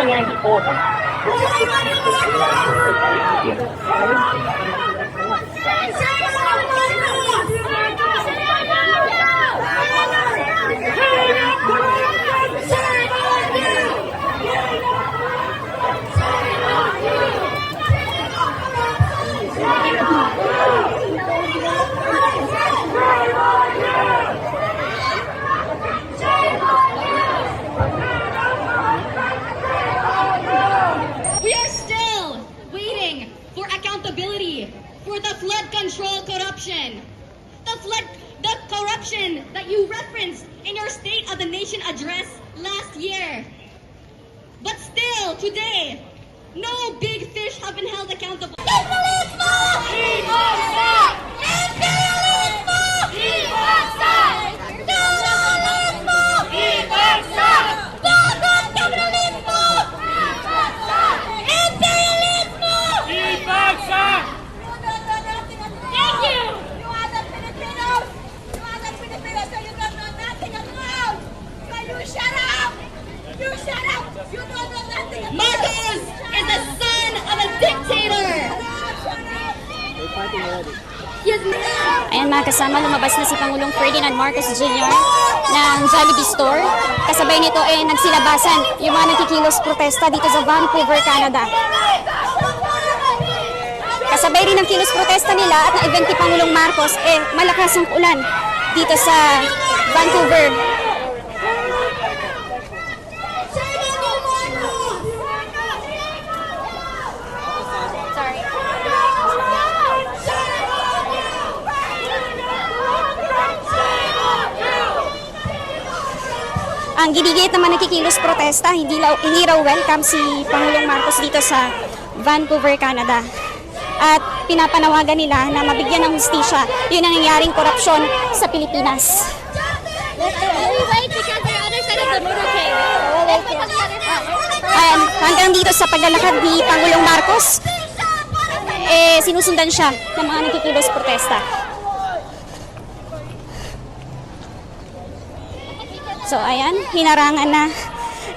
nangyari po. We are still waiting for accountability for the flood control corruption. The corruption that you referenced in your State of the Nation address last year. But still, today, no big fish have been held accountable. Marcos is the son of a dictator. Ayan mga kasama, lumabas na si Pangulong Ferdinand Marcos Jr. ng Jollibee Store. Kasabay nito nagsilabasan yung mga nagkikilos protesta dito sa Vancouver, Canada. Kasabay rin ng kilos protesta nila at na-event ni Pangulong Marcos, malakas ang ulan dito sa Vancouver. Ang ginigit naman nagkikilos protesta, hindi raw welcome si Pangulong Marcos dito sa Vancouver, Canada. At pinapanawagan nila na mabigyan ng hustisya yung nangyayaring korupsyon sa Pilipinas. Ayan, hanggang dito sa paglalakad ni Pangulong Marcos, sinusundan siya ng mga nagkikilos protesta. So ayan, hinarangan na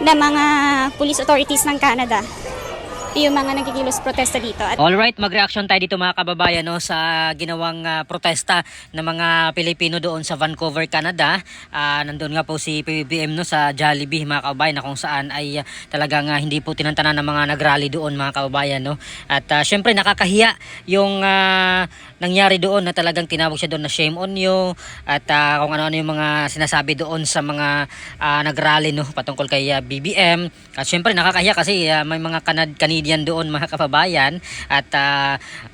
ng mga police authorities ng Canada yung mga nagkikilos protesta dito. Alright, mag-reaction tayo dito mga kababayan no, sa ginawang protesta ng mga Pilipino doon sa Vancouver, Canada. Nandun nga po si PBBM no, sa Jollibee mga kababayan na kung saan ay talagang hindi po tinantanan ng mga nagrally doon mga kababayan. No? At syempre nakakahiya yung nangyari doon na talagang tinawag siya doon na shame on you at kung ano-ano yung mga sinasabi doon sa mga nagrally no, patungkol kay BBM. At syempre nakakahiya kasi may mga Canadian doon mga kababayan at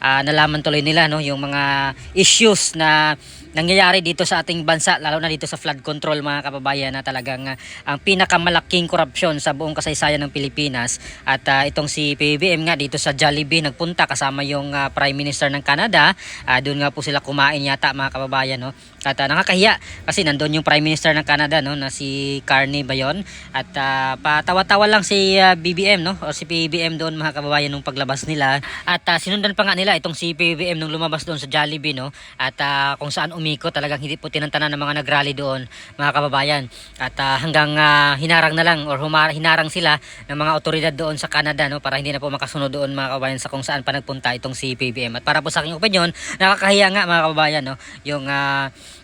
nalaman tuloy nila no, yung mga issues na nangyayari dito sa ating bansa, lalo na dito sa flood control mga kababayan na talagang ang pinakamalaking korupsyon sa buong kasaysayan ng Pilipinas. At itong si PBBM nga dito sa Jollibee nagpunta kasama yung Prime Minister ng Canada. Doon nga po sila kumain yata mga kababayan no. At nakakahiya kasi nandoon yung Prime Minister ng Canada no, na si Carney ba yun? At patawa-tawa lang si BBM no, o si PBBM doon mga kababayan nung paglabas nila. At sinundan pa nga nila itong si PBBM nung lumabas doon sa Jollibee no. At kung saan umiko, talagang hindi po tinantanan ng mga nagrally doon mga kababayan. At hanggang hinarang na lang or hinarang sila ng mga otoridad doon sa Canada no, para hindi na po makasunod doon mga kababayan sa kung saan pa nagpunta itong si PBBM. At para po sa aking opinion, nakakahiya nga mga kababayan no, yung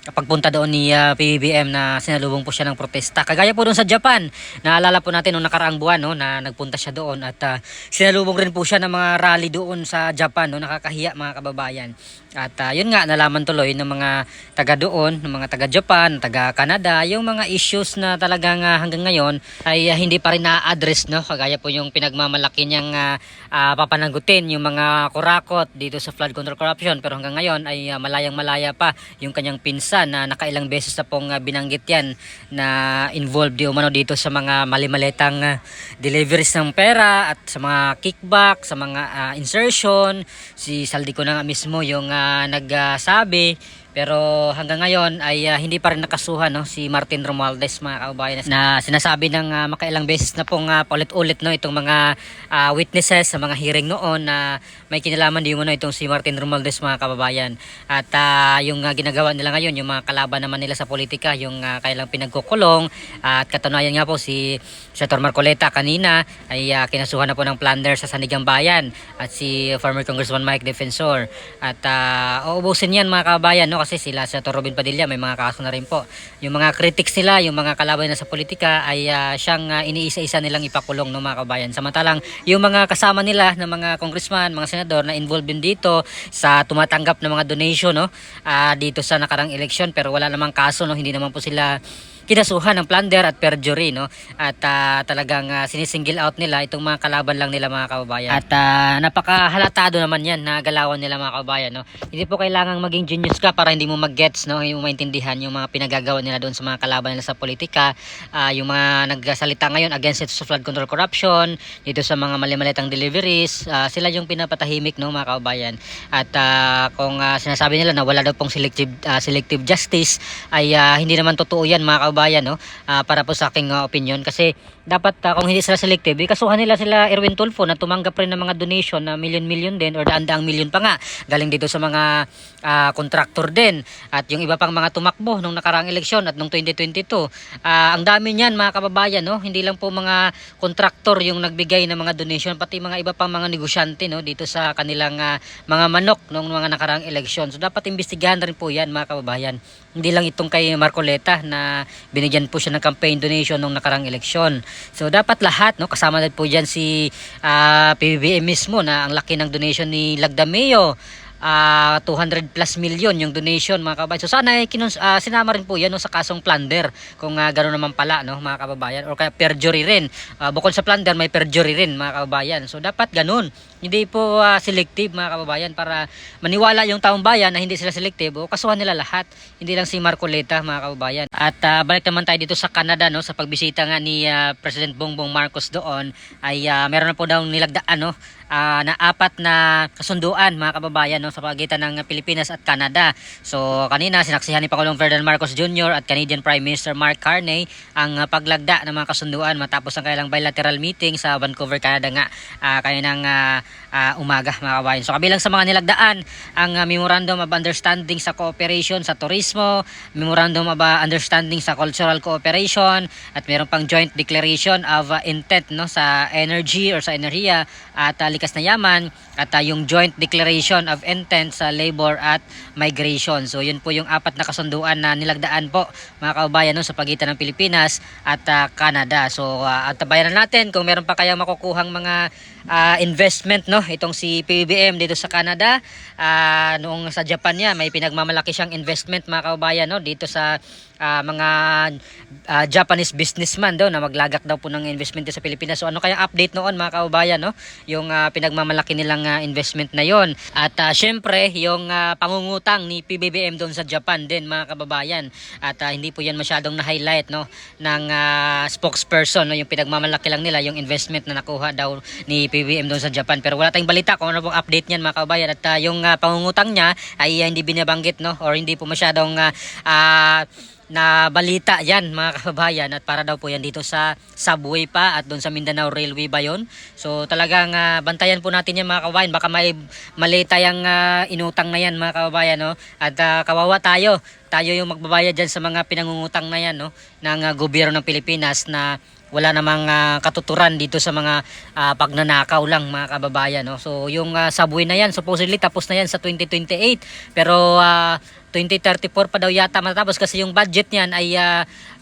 pagpunta doon ni PBBM na sinalubong po siya ng protesta. Kagaya po doon sa Japan, naalala po natin noong nakaraang buwan no, na nagpunta siya doon at sinalubong rin po siya ng mga rally doon sa Japan no, nakakahiya mga kababayan. At yun nga, nalaman tuloy ng mga taga doon, ng mga taga Japan, taga Canada, yung mga issues na talagang hanggang ngayon ay hindi pa rin na-address no, kagaya po yung pinagmamalaki niyang papanagutin yung mga kurakot dito sa flood control corruption, pero hanggang ngayon ay malayang malaya pa yung kanyang pinsan na nakailang beses na pong binanggit yan na involved di umano dito sa mga mali-malitang deliveries ng pera at sa mga kickback, sa mga insertion. Si Saldi ko na nga mismo yung nagsabi Pero hanggang ngayon ay hindi pa rin nakasuhan, no, si Martin Romualdez, mga kababayan, na sinasabi ng makailang beses na pong paulit-ulit, no, itong mga witnesses sa mga hearing noon na may kinalaman din mo, no, itong si Martin Romualdez, mga kababayan. At yung ginagawa nila ngayon, yung mga kalaban naman nila sa politika, yung kailang pinagkukulong, at katunayan nga po si Senator Marcoleta kanina ay kinasuhan na po ng plunder sa Sanigang Bayan, at si former Congressman Mike Defensor. At uubusin yan, mga kababayan, no, kasi sila Senator Robin Padilla may mga kaso na rin po. Yung mga critics nila, yung mga kalaban na sa politika ay siyang iniisa-isa nilang ipakulong, no, mga kababayan. Samantalang yung mga kasama nila na mga congressman, mga senador na involved din dito sa tumatanggap ng mga donation, no, dito sa nakarang eleksyon, pero wala namang kaso, no, hindi naman po sila kinasuhan ng plunder at perjury, no, at talagang sinisingle out nila itong mga kalaban lang nila, mga kababayan. At napakahalatado naman yan na galawan nila, mga kababayan, no. Hindi po kailangang maging genius ka para hindi mo mag-gets, no, yung maintindihan yung mga pinagagawa nila doon sa mga kalaban nila sa politika. Yung mga nagsalita ngayon against ito sa flood control corruption, dito sa mga mali-malitang deliveries, sila yung pinapatahimik, no, mga kababayan. At kung sinasabi nila na wala daw pong selective justice, ay hindi naman totoo yan, mga kababayan, no, para po sa aking opinion. Kasi dapat kung hindi sila selective, kasuhan nila sila Erwin Tulfo na tumanggap rin ng mga donation na milyon-milyon din or daan-daang milyon pa nga galing dito sa mga contractor din, at yung iba pang mga tumakbo nung nakaraang eleksyon at nung 2022. Ang dami niyan, mga kababayan, no. Hindi lang po mga contractor yung nagbigay ng mga donation, pati mga iba pang mga negosyante, no, dito sa kanilang mga manok nung mga nakaraang eleksyon. So dapat imbestigahan rin po yan, mga kababayan. Hindi lang itong kay Marcoleta na binigyan po siya ng campaign donation nung nakaraang eleksyon. So dapat lahat, no, kasama din po diyan si PBBM mismo na ang laki ng donation ni Lagdameo. 200 plus million yung donation, mga kababayan. So sana sinama rin po yan, no, sa kasong plunder kung gano'n naman pala, no, mga kababayan, or kaya perjury rin. Bukod sa plunder may perjury rin, mga kababayan. So dapat ganun, hindi po selective, mga kababayan, para maniwala yung taong bayan na hindi sila selective o kasuhan nila lahat, hindi lang si Marcoleta, mga kababayan. At balik naman tayo dito sa Canada, no, sa pagbisita nga ni President Bongbong Marcos doon ay meron na po daw nilagdaan, no, na 4 na kasunduan, mga kababayan, no, sa pagitan ng Pilipinas at Canada. So kanina sinaksihan ni Pangulong Ferdinand Marcos Jr. at Canadian Prime Minister Mark Carney ang paglagda ng mga kasunduan matapos ang kailang bilateral meeting sa Vancouver, Canada nga kaninang umaga, mga kababayan. So kabilang sa mga nilagdaan ang Memorandum of Understanding sa Cooperation sa Turismo, Memorandum of Understanding sa Cultural Cooperation, at meron pang Joint Declaration of Intent, no, sa Energy or sa enerhiya at likas na yaman, at yung Joint Declaration of Intent sa Labor at Migration. So yun po yung 4 na kasunduan na nilagdaan po, mga kababayan, no, sa pagitan ng Pilipinas at Canada. So at tabayan natin kung meron pa kayang makukuhang mga investment, no, itong si PBBM dito sa Canada. Noong sa Japan niya may pinagmamalaki siyang investment, mga kababayan, no, dito sa mga Japanese businessman daw na maglagak daw po ng investment sa Pilipinas. So ano kaya update noon, mga kababayan, no, yung pinagmamalaki nilang investment na yon. At syempre yung pangungutang ni PBBM doon sa Japan din, mga kababayan. At hindi po yan masyadong na-highlight, no, ng spokesperson, no, yung pinagmamalaki lang nila yung investment na nakuha daw ni PBBM doon sa Japan. Pero wala tayong balita kung ano pong update niyan, mga kababayan. At yung pangungutang niya ay hindi binabanggit, no, or hindi po masyadong na balita yan, mga kababayan. At para daw po yan dito sa subway pa at doon sa Mindanao Railway ba yun. So talagang bantayan po natin yan, mga kababayan. Baka may mali tayong inutang na yan, mga kababayan, no? At kawawa tayo yung magbabayad dyan sa mga pinangungutang na yan, no, ng gobyerno ng Pilipinas na wala namang katuturan dito sa mga pagnanakaw lang, mga kababayan, no? So yung subway na yan supposedly tapos na yan sa 2028, pero 2034 pa daw yata matatapos kasi yung budget niyan ay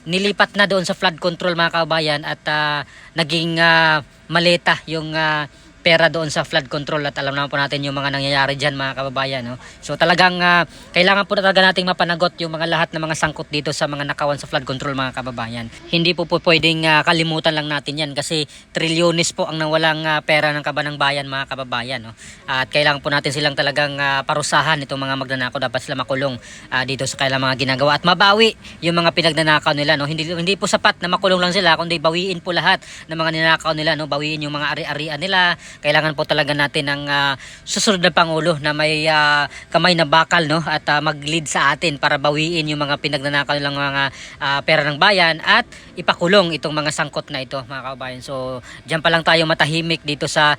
nilipat na doon sa flood control, mga kababayan, at naging maleta yung pera doon sa flood control. At alam naman po natin yung mga nangyayari dyan, mga kababayan, no? So talagang kailangan po talaga nating mapanagot yung mga lahat ng mga sangkot dito sa mga nakawan sa flood control, mga kababayan. Hindi po pwedeng kalimutan lang natin yan kasi trilyones po ang nawalang pera ng kabanang bayan, mga kababayan, no? At kailangan po natin silang talagang parusahan itong mga magnanakaw. Dapat sila makulong dito sa kailang mga ginagawa at mabawi yung mga pinagnanakaw nila, no? Hindi po sapat na makulong lang sila, kundi bawiin po lahat ng mga ninakaw nila, no? Bawiin yung mga ari-arian nila, kailangan po talaga natin ng susunod na Pangulo na may kamay na bakal, no, at mag-lead sa atin para bawiin yung mga pinagnanakaw nilang mga pera ng bayan at ipakulong itong mga sangkot na ito, mga kababayan. So diyan pa lang tayo matahimik dito sa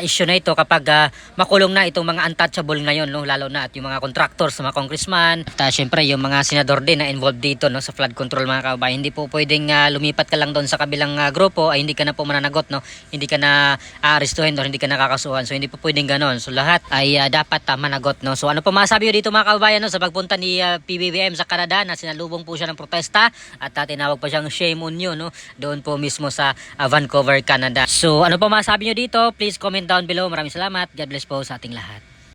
issue na ito kapag makulong na itong mga untouchable ngayon, no, lalo na at yung mga contractors, mga congressman, at syempre yung mga senador din na involved dito, no, sa flood control, mga kababayan. Hindi po pwedeng lumipat ka lang doon sa kabilang grupo ay hindi ka na po mananagot, no, hindi ka na aarestuhin or hindi ka nakakasuhan. So hindi po pwedeng ganon. So lahat ay dapat managot, no. So ano po masabi nyo dito, mga kababayan, no, sa pagpunta ni PBBM sa Canada na sinalubong po siya ng protesta at tinawag pa siyang shame on you, no, doon po mismo sa Vancouver, Canada. So ano po masabi nyo dito? Please comment down below. Maraming salamat. God bless po sa ating lahat.